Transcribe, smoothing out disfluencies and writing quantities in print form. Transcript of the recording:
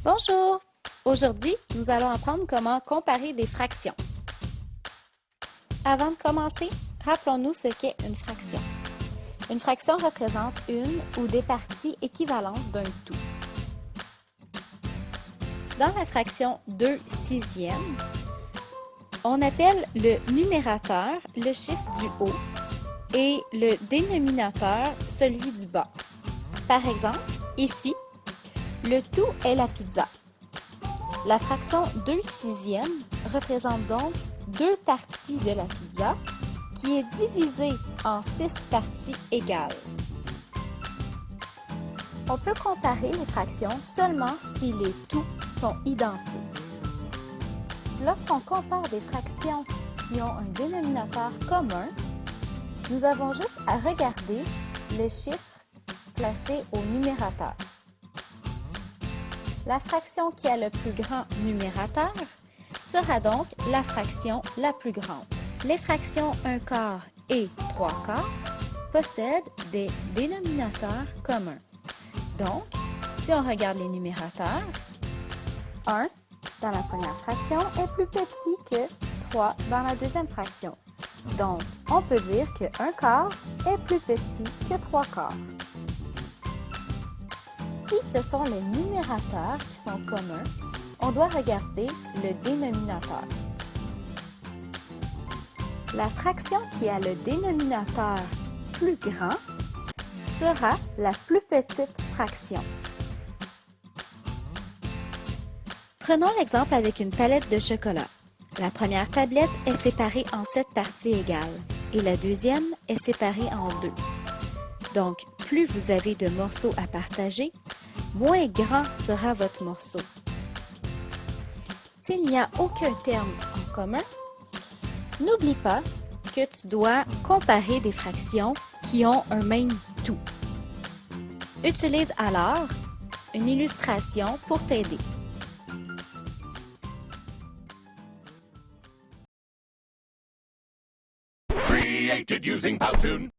Bonjour! Aujourd'hui, nous allons apprendre comment comparer des fractions. Avant de commencer, rappelons-nous ce qu'est une fraction. Une fraction représente une ou des parties équivalentes d'un tout. Dans la fraction 2/6, on appelle le numérateur le chiffre du haut et le dénominateur celui du bas. Par exemple, ici, le tout est la pizza. La fraction 2/6 représente donc deux parties de la pizza qui est divisée en 6 parties égales. On peut comparer les fractions seulement si les tout sont identiques. Lorsqu'on compare des fractions qui ont un dénominateur commun, nous avons juste à regarder les chiffres placés au numérateur. La fraction qui a le plus grand numérateur sera donc la fraction la plus grande. Les fractions 1/4 et 3/4 possèdent des dénominateurs communs. Donc, si on regarde les numérateurs, 1 dans la première fraction est plus petit que 3 dans la deuxième fraction. Donc, on peut dire que 1/4 est plus petit que 3/4. Si ce sont les numérateurs qui sont communs, on doit regarder le dénominateur. La fraction qui a le dénominateur plus grand sera la plus petite fraction. Prenons l'exemple avec une palette de chocolat. La première tablette est séparée en 7 parties égales et la deuxième est séparée en 2. Donc, plus vous avez de morceaux à partager, moins grand sera votre morceau. S'il n'y a aucun terme en commun, n'oublie pas que tu dois comparer des fractions qui ont un même tout. Utilise alors une illustration pour t'aider. Created using Powtoon.